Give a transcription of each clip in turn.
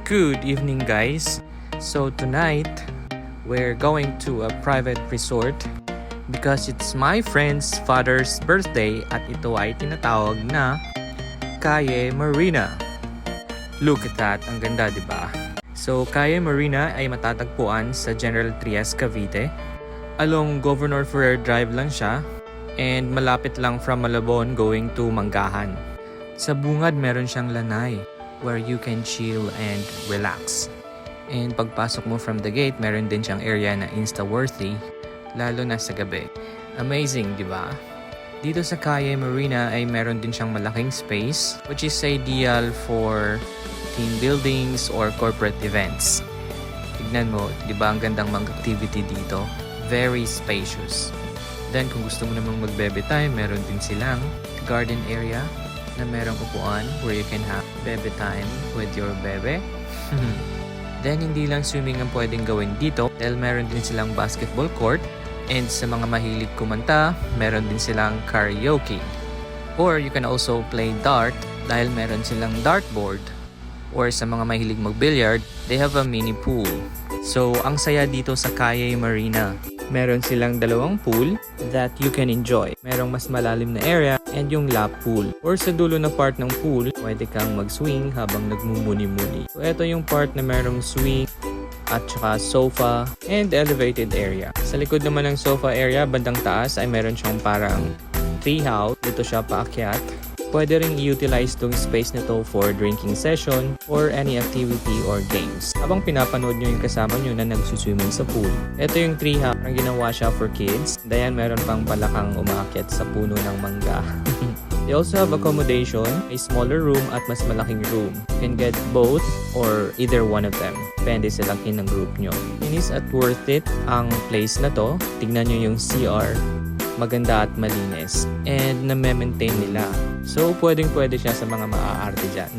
Good evening, guys. So tonight, we're going to a private resort because it's my friend's father's birthday at ito ay tinatawag na Calle Marina. Look at that, ang ganda, di ba? So Calle Marina ay matatagpuan sa General Trias, Cavite. Along Governor Ferrer Drive lang siya and malapit lang from Malabon going to Manggahan. Sa bungad meron siyang lanay where you can chill and relax. And pagpasok mo from the gate, meron din siyang area na insta-worthy, lalo na sa gabi. Amazing, di ba? Dito sa Calle Marina ay meron din siyang malaking space which is ideal for team buildings or corporate events. Tignan mo, di ba ang gandang mag-activity dito? Very spacious. Then kung gusto mo namang mag-bebe time, meron din silang garden area na merong upuan where you can have bebe time with your bebe. Then hindi lang swimming ang pwedeng gawin dito dahil meron din silang basketball court, and sa mga mahilig kumanta, meron din silang karaoke. Or you can also play dart dahil meron silang dartboard. Or sa mga mahilig mag-billiard, they have a mini pool. So ang saya dito sa Calle Marina. Meron silang dalawang pool that you can enjoy. Merong mas malalim na area and yung lap pool. Or sa dulo na part ng pool, pwede kang mag-swing habang nagmumuni-muni. So ito yung part na merong swing at saka sofa and elevated area. Sa likod naman ng sofa area, bandang taas ay meron siyang parang tree house. Dito siya paakyat. Pwede ring i-utilize tong space nito for drinking session or any activity or games. Habang pinapanood nyo yung kasama nyo na nagsuswimming sa pool. Ito yung tree house. Parang ginawa siya for kids. Dayan meron pang palakang umaakyat sa puno ng mangga. They also have accommodation, a smaller room at mas malaking room. You can get both or either one of them. Depende sa laki ng group nyo. Inis at worth it ang place na to. Tignan nyo yung CR. Maganda at malinis. And na-maintain nila. So, pwedeng-pwede siya sa mga maaarte dyan.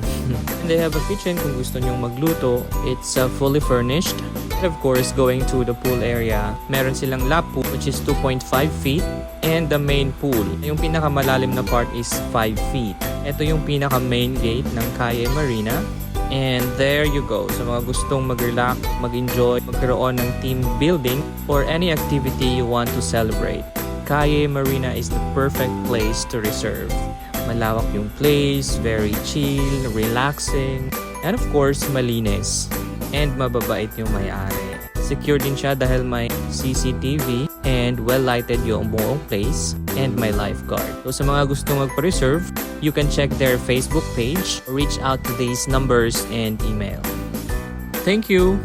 And they have a kitchen kung gusto nyong magluto. It's fully furnished. And of course, going to the pool area, meron silang lap pool which is 2.5 feet. And the main pool. Yung pinakamalalim na part is 5 feet. Ito yung pinaka-main gate ng Calle Marina. And there you go. Sa mga gustong mag-relax, mag-enjoy, magkaroon ng team building or any activity you want to celebrate, Calle Marina is the perfect place to reserve. Malawak yung place, very chill, relaxing, and of course, malinis. And mababait yung may-ari. Secure din siya dahil may CCTV and well-lighted yung buong place and may lifeguard. So sa mga gustong magpa-reserve, you can check their Facebook page or reach out to these numbers and email. Thank you!